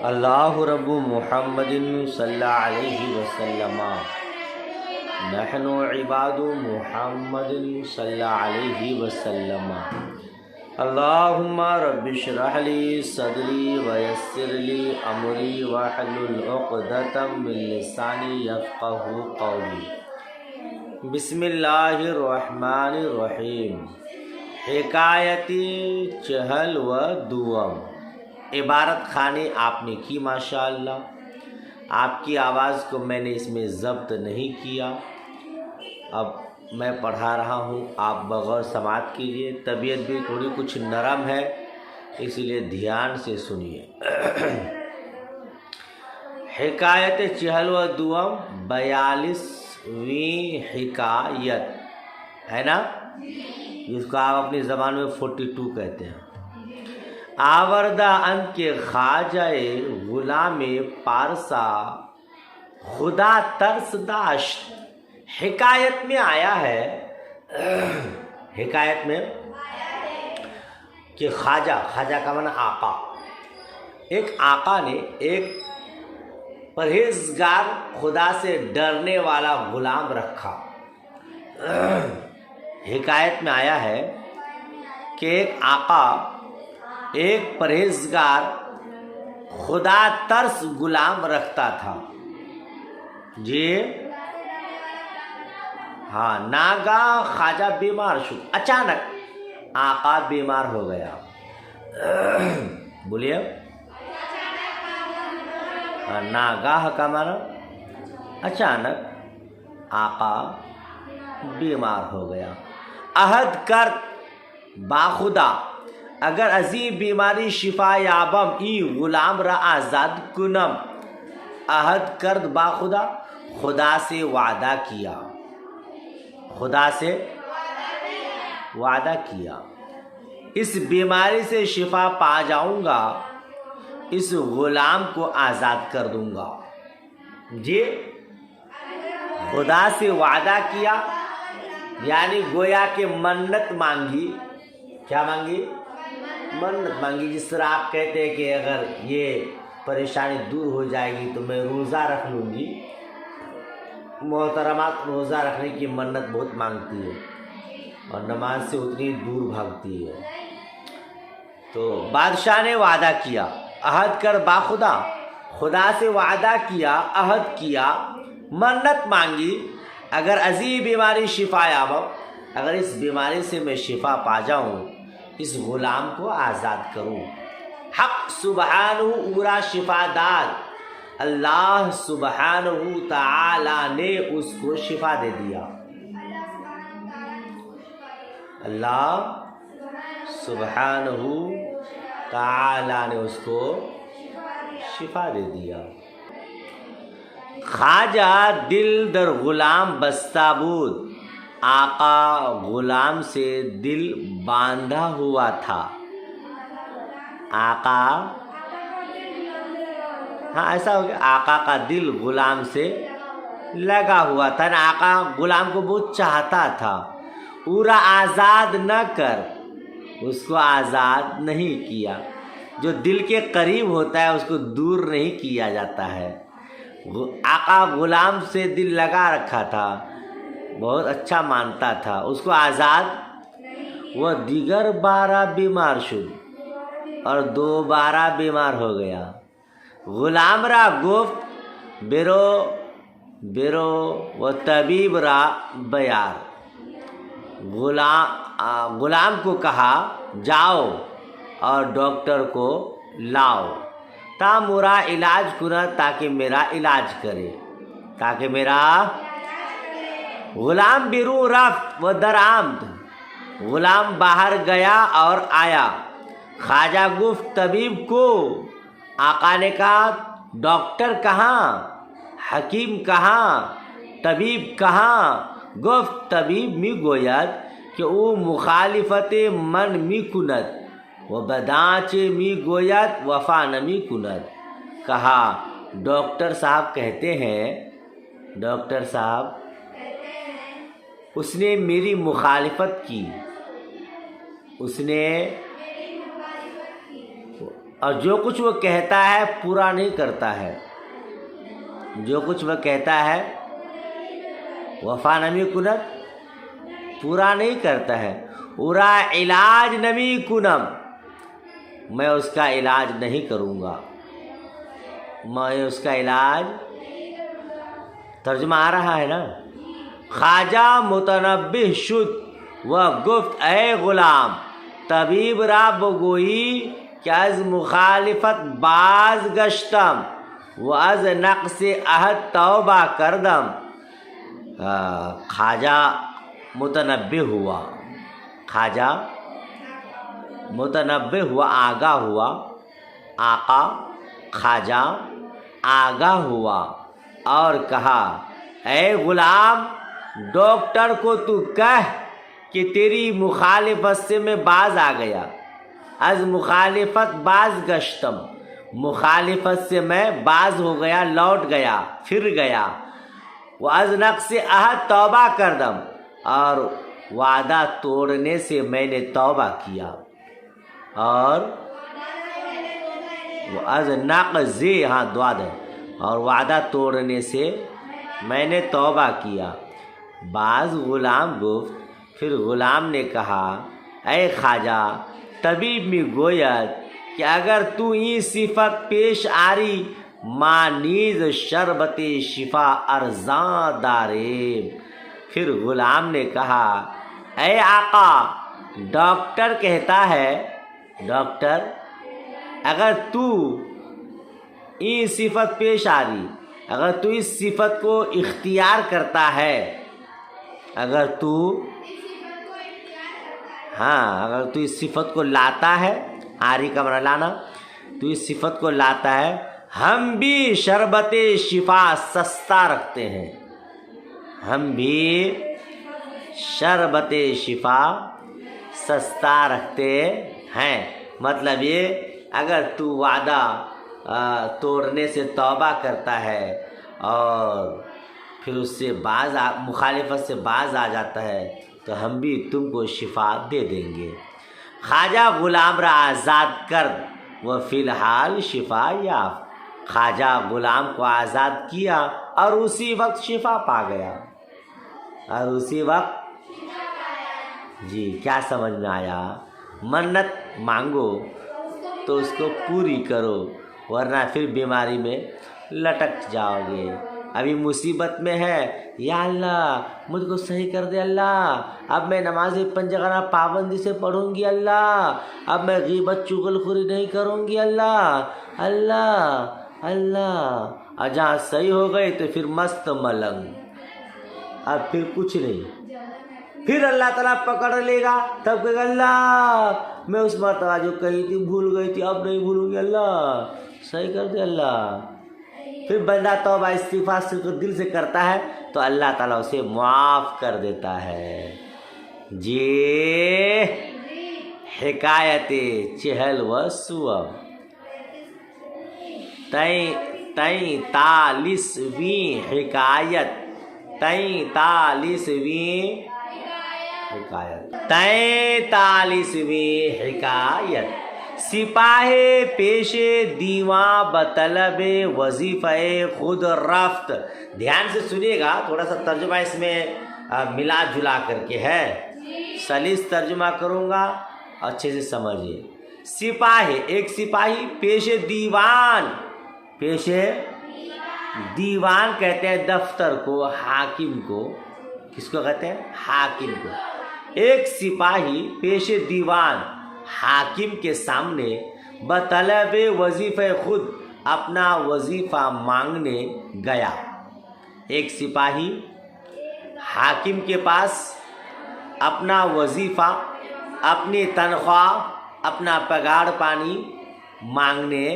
اللہ رب محمد صلی اللہ علیہ وسلم نحن عباد محمد صلی اللہ علیہ وسلم اللہم رب اشرح لی صدری ویسر لی امری واحلل عقدۃ من لسانی یفقہوا قولی۔ بسم اللہ الرحمن الرحیم۔ حکایتی چہل و دوم۔ عبارت خانی آپ نے کی ماشاءاللہ۔ آپ کی آواز کو میں نے اس میں ضبط نہیں کیا، اب میں پڑھا رہا ہوں، آپ بغور سماعت کیجیے۔ طبیعت بھی تھوڑی کچھ نرم ہے، اسی لیے دھیان سے سنیے۔ حکایت چہل و دوم 42ویں حکایت ہے نا، جس کو آپ اپنی زبان میں 42 کہتے ہیں۔ آوردہ ان کے خواجہ غلام پارسا خدا ترس داشت۔ حکایت میں آیا ہے، حکایت میں کہ خواجہ کا معنی آقا، ایک آقا نے ایک پرہیزگار خدا سے ڈرنے والا غلام رکھا۔ حکایت میں آیا ہے کہ ایک آقا ایک پرہیزگار خدا ترس غلام رکھتا تھا۔ جی ہاں، ناگاہ خواجہ بیمار شد، اچانک آقا بیمار ہو گیا۔ بولیے، ناگاہ کا معنی اچانک آقا بیمار ہو گیا۔ عہد کر باخدا اگر ازی بیماری شفا یابم ای غلام را آزاد کنم۔ عہد کرد باخدا، خدا سے وعدہ کیا، خدا سے وعدہ کیا، اس بیماری سے شفا پا جاؤں گا، اس غلام کو آزاد کر دوں گا۔ جی خدا سے وعدہ کیا یعنی گویا کہ منت مانگی۔ کیا مانگی؟ منت مانگی۔ جس طرح آپ کہتے ہیں کہ اگر یہ پریشانی دور ہو جائے گی تو میں روزہ رکھ لوں گی۔ محترمات روزہ رکھنے کی منت بہت مانگتی ہے اور نماز سے اتنی دور بھاگتی ہے۔ تو بادشاہ نے وعدہ کیا، عہد کر باخدا، خدا سے وعدہ کیا، عہد کیا، منت مانگی، اگر ازی بیماری شفا یابم، اگر اس بیماری سے میں شفا پا جاؤں، اس غلام کو آزاد کروں۔ حق سبحانہ اورا شفا داد، اللہ سبحانہ تعالی نے اس کو شفا دے دیا۔ اللہ سبحانہ تعالی نے اس کو شفا دے دیا۔ خواجہ دل در غلام بستہ بود، آقا غلام سے دل باندھا ہوا تھا۔ آقا، ہاں ایسا ہو گیا، آقا کا دل غلام سے لگا ہوا تھا، آقا غلام کو بہت چاہتا تھا۔ پورا آزاد نہ کر، اس کو آزاد نہیں کیا۔ جو دل کے قریب ہوتا ہے اس کو دور نہیں کیا جاتا ہے۔ آقا غلام سے دل لگا رکھا تھا، بہت اچھا مانتا تھا، اس کو آزاد۔ وہ دیگر بارہ بیمار شد، اور دوبارہ بیمار ہو گیا۔ غلام را گفت برو و طبیب را بیار، غلام کو کہا جاؤ اور ڈاکٹر کو لاؤ، تا مرا علاج کنا، تاکہ میرا علاج کرے، تاکہ میرا۔ غلام بیرون رفت و در آمد، غلام باہر گیا اور آیا۔ خواجہ گفت طبیب کو، آقا نے کہا ڈاکٹر کہاں، حکیم کہاں، طبیب کہاں؟ گفت طبیب می گوید کہ او مخالفت من می کند و بدانچه می گوید وفا نمی کند۔ کہا ڈاکٹر صاحب کہتے ہیں، ڈاکٹر صاحب اس نے میری مخالفت کی، اس نے اور جو کچھ وہ کہتا ہے پورا نہیں کرتا ہے، جو کچھ وہ کہتا ہے وفا نمی کنت پورا نہیں کرتا ہے، ارا علاج نمی کنم میں اس کا علاج نہیں کروں گا، میں اس کا علاج، ترجمہ آ رہا ہے نا۔ خواجہ متنبہ شد و گفت اے غلام، طبیب را بگویی کہ از مخالفت باز گشتم و از نقص عہد توبہ کردم۔ خواجہ متنبہ ہوا، خواجہ متنبہ ہوا، آگاہ ہوا، آقا خواجہ آگاہ ہوا اور کہا اے غلام، ڈاکٹر کو تو کہہ کہ تیری مخالفت سے میں باز آ گیا، از مخالفت باز گشتم، مخالفت سے میں باز ہو گیا، لوٹ گیا، پھر گیا، وہ از نقص عہد توبہ کردم، اور وعدہ توڑنے سے میں نے توبہ کیا، اور وہ از نقض، ہاں دعا ہے، اور وعدہ توڑنے سے میں نے توبہ کیا۔ بعض غلام گفت، پھر غلام نے کہا اے خواجہ، طبیب می گوید کہ اگر تو این صفت پیش آری ما نیز شربت شفا ارزاں داریم۔ پھر غلام نے کہا اے آقا، ڈاکٹر کہتا ہے، ڈاکٹر اگر تو این صفت پیش آری، اگر تو اس صفت کو اختیار کرتا ہے، اگر تو اگر تو اس صفت کو لاتا ہے، آری کا معنی لانا، تو اس صفت کو لاتا ہے، ہم بھی شربت شفا سستا رکھتے ہیں، ہم بھی شربت شفا سستا رکھتے ہیں۔ مطلب یہ، اگر تو وعدہ توڑنے سے توبہ کرتا ہے اور پھر اس سے مخالفت سے باز آ جاتا ہے تو ہم بھی تم کو شفا دے دیں گے۔ خواجہ غلام را آزاد کرد و فی الحال شفا یافت، خواجہ غلام کو آزاد کیا اور اسی وقت شفا پا گیا، اور اسی وقت جی کیا سمجھ میں آیا؟ منت مانگو تو اس کو پوری کرو، ورنہ پھر بیماری میں لٹک جاؤ گے۔ ابھی مصیبت میں ہے، یا اللہ مجھ کو صحیح کر دے اللہ، اب میں نماز 5 جگہ پابندی سے پڑھوں گی اللہ، اب میں غیبت چغل خوری نہیں کروں گی اللہ، اللہ اللہ، اور جہاں صحیح ہو گئی تو پھر مست ملنگ، اب پھر کچھ نہیں، پھر اللہ تعالیٰ پکڑ لے گا، تب کہے گا اللہ میں اس مرتبہ جو کہی تھی بھول گئی تھی، اب نہیں بھولوں گی اللہ، صحیح کر دے اللہ۔ پھر بندہ توبہ استغفار سے دل سے کرتا ہے تو اللہ تعالیٰ اسے معاف کر دیتا ہے۔ جی حکایت چہل و سوم، 43ویں حکایت، 43ویں حکایت، سپاہ پیش دیواں بطلب وظیفہ خود رفت۔ دھیان سے سنیے گا، تھوڑا سا ترجمہ اس میں ملا جلا کر کے ہے، سلیس ترجمہ کروں گا، اچھے سے سمجھیے۔ سپاہی، ایک سپاہی، پیش دیوان، پیش دیوان کہتے ہیں دفتر کو، حاکم کو، کس کو کہتے ہیں؟ حاکم کو۔ ایک سپاہی پیش دیوان حاکم کے سامنے بطلب وظیفہ خود اپنا وظیفہ مانگنے گیا۔ ایک سپاہی حاکم کے پاس اپنا وظیفہ، اپنی تنخواہ، اپنا پگاڑ پانی مانگنے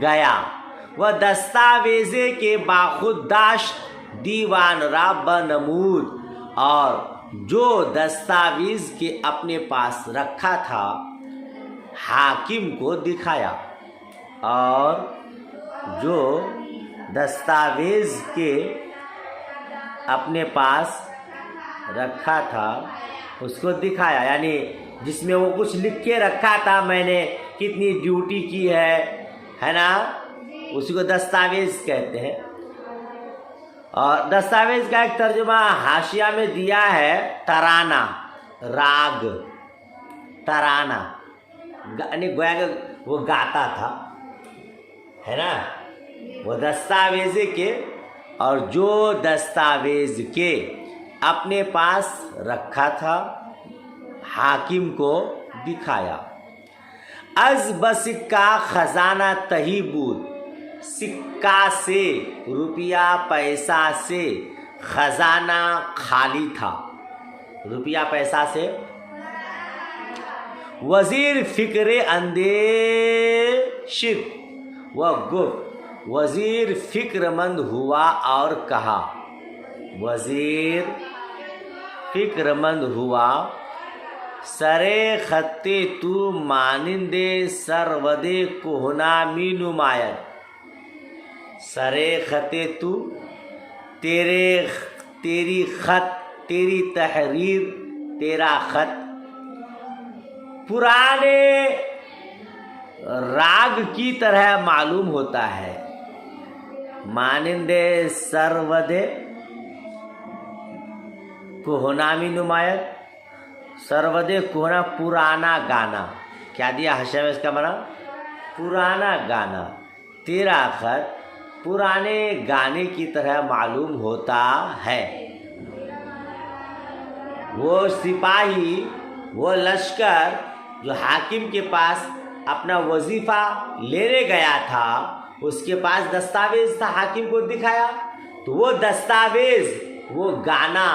گیا۔ وہ دستاویزے کے باخود داشت دیوان را بنمود، اور جو دستاویز کے اپنے پاس رکھا تھا حاکم کو دکھایا، اور جو دستاویز کے اپنے پاس رکھا تھا اس کو دکھایا، یعنی جس میں وہ کچھ لکھ کے رکھا تھا میں نے کتنی ڈیوٹی کی ہے نا، اسی کو دستاویز کہتے ہیں۔ اور دستاویز کا ایک ترجمہ حاشیہ میں دیا ہے ترانہ، راگ، ترانہ، یعنی گویا کہ وہ گاتا تھا، ہے نا، وہ دستاویز کے، اور جو دستاویز کے اپنے پاس رکھا تھا حاکم کو دکھایا۔ از بسکہ خزانہ تہی بود، سکہ سے، روپیہ پیسہ سے خزانہ خالی تھا، روپیہ پیسہ سے۔ وزیر فکر اندیشید و گفت، وزیر فکر مند ہوا اور کہا، وزیر فکر مند ہوا، سرے خطے تو مانند سرود کہنا می نماید، سرے خطے تو، تیری خط، تیری تحریر، تیرا خط پرانے راگ کی طرح معلوم ہوتا ہے، مانند سرود کہنا می نماید، سرود کہنا پرانا گانا، کیا دیا حاشیہ میں اس کا معنی؟ پرانا گانا، تیرا خط پرانے گانے کی طرح معلوم ہوتا ہے۔ وہ سپاہی، وہ لشکر جو حاکم کے پاس اپنا وظیفہ لینے گیا تھا، اس کے پاس دستاویز تھا، حاکم کو دکھایا، تو وہ دستاویز، وہ گانا،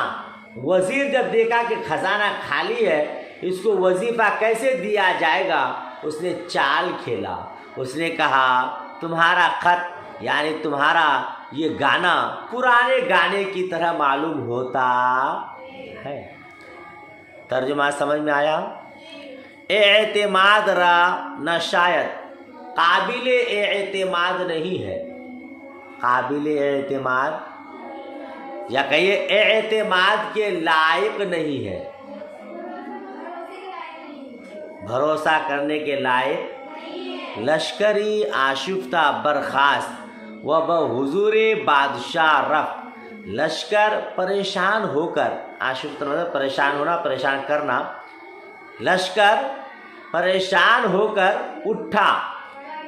وزیر جب دیکھا کہ خزانہ خالی ہے، اس کو وظیفہ کیسے دیا جائے گا، اس نے چال کھیلا، اس نے کہا تمہارا خط یعنی تمہارا یہ گانا پرانے گانے کی طرح معلوم ہوتا ہے۔ ترجمہ سمجھ میں آیا؟ اعتماد را نہ شاید، قابل اعتماد نہیں ہے، قابل اعتماد، یا کہیے اعتماد کے لائق نہیں ہے، بھروسہ کرنے کے لائق۔ لشکری آشفتہ برخاست و بحضور بادشاہ رفت، لشکر پریشان ہو کر، آشفتہ مطلب پریشان ہونا، پریشان کرنا، لشکر پریشان ہو کر اٹھا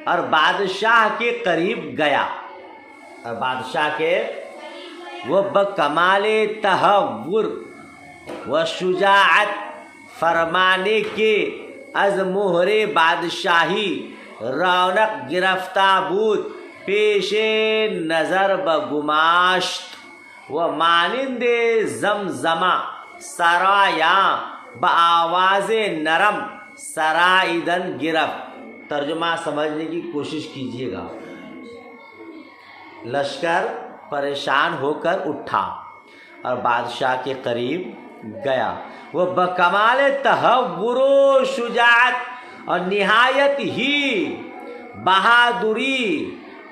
اور بادشاہ کے قریب گیا، اور بادشاہ کے وہ بکمال تہور و شجاعت فرمانے کے از مہر بادشاہی رونق گرفتہ بود، پیش نظر بگماشت و مانند زمزمہ سرایاں بآواز نرم سرائیدن گرفت۔ ترجمہ سمجھنے کی کوشش کیجیے گا۔ لشکر پریشان ہو کر اٹھا اور بادشاہ کے قریب گیا، وہ بکمال تہور و شجاعت اور نہایت ہی بہادری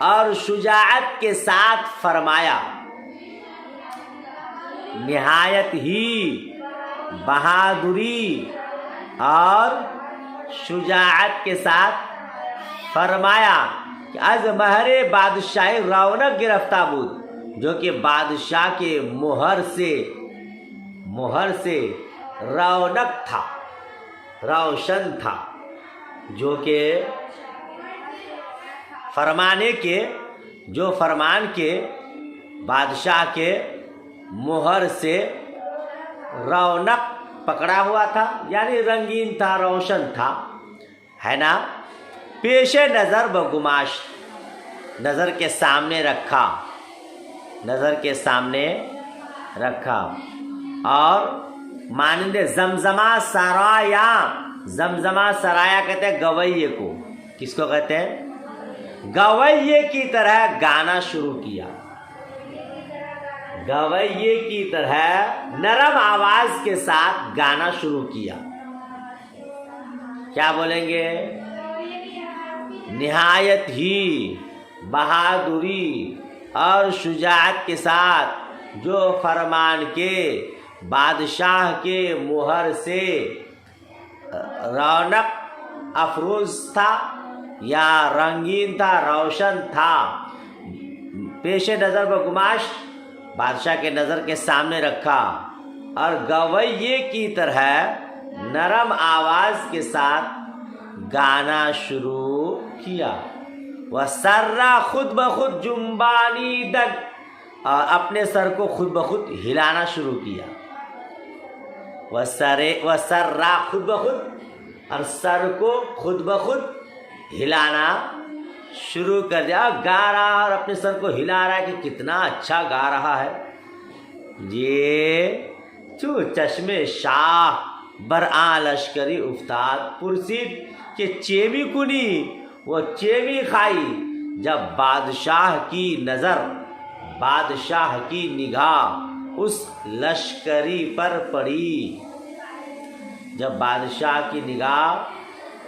اور شجاعت کے ساتھ فرمایا، نہایت ہی بہادری اور شجاعت کے ساتھ فرمایا کہ از مہر بادشاہ رونق گرفتہ بود، جو کہ بادشاہ کے مہر سے رونق تھا، روشن تھا، جو کہ فرمان کے بادشاہ کے مہر سے رونق پکڑا ہوا تھا، یعنی رنگین تھا، روشن تھا، ہے نا۔ پیش نظر بگماش، نظر کے سامنے رکھا، نظر کے سامنے رکھا، اور مانند زمزمہ سرایا، زمزمہ سرایا کہتے ہیں گویے کو، کس کو کہتے ہیں؟ گویے کی طرح گانا شروع کیا، گویے کی طرح نرم آواز کے ساتھ گانا شروع کیا۔ کیا بولیں گے؟ نہایت ہی بہادری اور شجاعت کے ساتھ جو فرمان کے بادشاہ کے مہر سے رونق افروز تھا یا رنگین تھا، روشن تھا، پیش نظر بگماشت بادشاہ کے نظر کے سامنے رکھا اور گویے کی طرح نرم آواز کے ساتھ گانا شروع کیا۔ وَسَرَّ خود بخود جنبانی دگ، اور اپنے سر کو خود بخود ہلانا شروع کیا۔ وَسَرَّ خود بخود، اور سر کو خود بخود ہلانا شروع کر دیا، گا رہا اور اپنے سر کو ہلا رہا ہے کہ کتنا اچھا گا رہا ہے۔ یہ چو چشم شاہ برآں لشکری افتاد، پرسید کہ چیمی کنی، وہ چیمی کھائی جب بادشاہ کی نظر، بادشاہ کی نگاہ اس لشکری پر پڑی۔ جب بادشاہ کی نگاہ،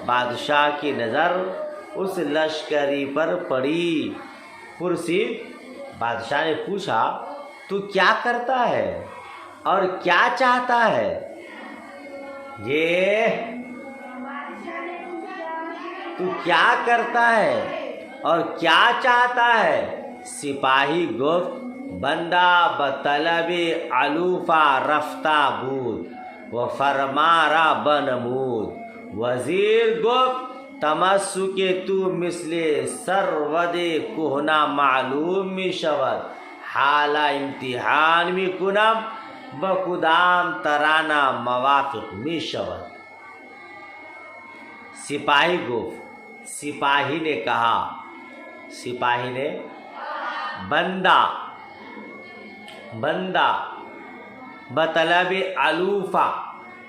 بادشاہ کی نظر اس لشکری پر پڑی، پرسید، بادشاہ نے پوچھا تو کیا کرتا ہے اور کیا چاہتا ہے؟ یہ تو کیا کرتا ہے اور کیا چاہتا ہے؟ سپاہی گفت بندہ بطلب علوفہ رفتہ بود و فرمارا بنمود۔ وزیر گفت تمسک تو مثل سرود کہنا معلوم می شود، حالا امتحان می کنم بکدام ترانہ موافق می شود۔ سپاہی گفت، سپاہی نے کہا، سپاہی نے بندہ بطلب علوفہ،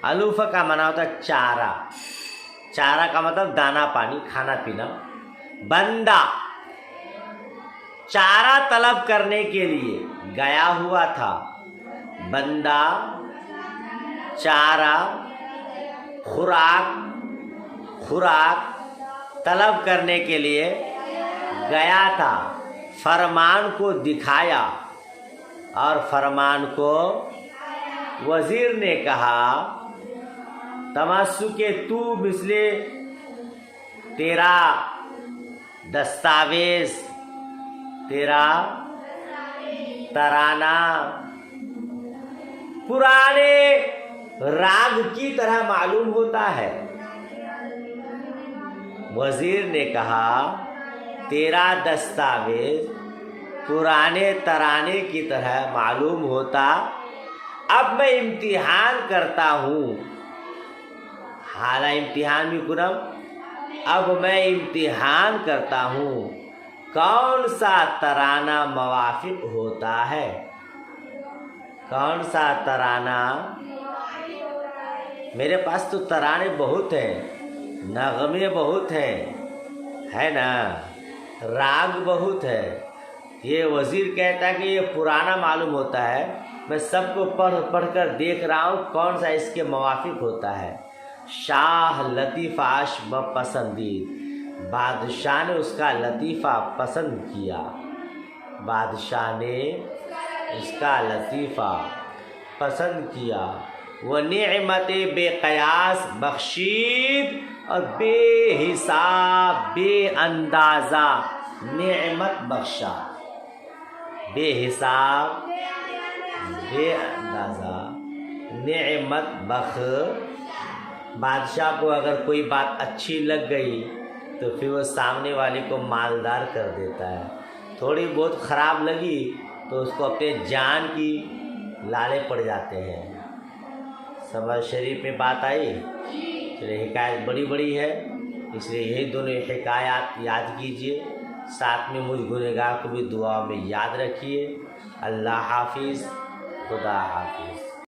علوفہ کا معنی ہوتا ہے چارہ، چارہ کا مطلب دانا پانی، کھانا پینا۔ بندہ چارہ طلب کرنے کے لیے گیا ہوا تھا، بندہ چارہ، خوراک طلب کرنے کے لیے گیا تھا۔ فرمان کو دکھایا اور فرمان کو وزیر نے کہا تمسک تو مثل، تیرا دستاویز، تیرا ترانہ پرانے راگ کی طرح معلوم ہوتا ہے۔ وزیر نے کہا تیرا دستاویز پرانے ترانے کی طرح معلوم ہوتا، اب میں امتحان کرتا ہوں، حالا امتحان بھی کنم، اب میں امتحان کرتا ہوں کون سا ترانہ موافق ہوتا ہے، کون سا ترانہ، میرے پاس تو ترانے بہت ہیں، نغمے بہت ہیں، ہے نا، راگ بہت ہے۔ یہ وزیر کہتا ہے کہ یہ پرانا معلوم ہوتا ہے، میں سب کو پڑھ کر دیکھ رہا ہوں کون سا اس کے موافق ہوتا ہے۔ شاہ لطیفہ پسندید، بادشاہ نے اس کا لطیفہ پسند کیا، بادشاہ نے اس کا لطیفہ پسند کیا۔ وہ نعمت بے قیاس بخشید، اور بے حساب بے اندازہ نعمت بخشا، بے حساب بے اندازہ نعمت بادشاہ کو اگر کوئی بات اچھی لگ گئی تو پھر وہ سامنے والے کو مالدار کر دیتا ہے، تھوڑی بہت خراب لگی تو اس کو اپنے جان کی لالے پڑ جاتے ہیں۔ سبق شریف میں بات آئی، چلے حکایت بڑی بڑی ہے، اس لیے یہی دونوں حکایات یاد کیجئے، ساتھ میں مجھ گنہگار کو بھی دعا میں یاد رکھیے۔ اللہ حافظ، خدا حافظ۔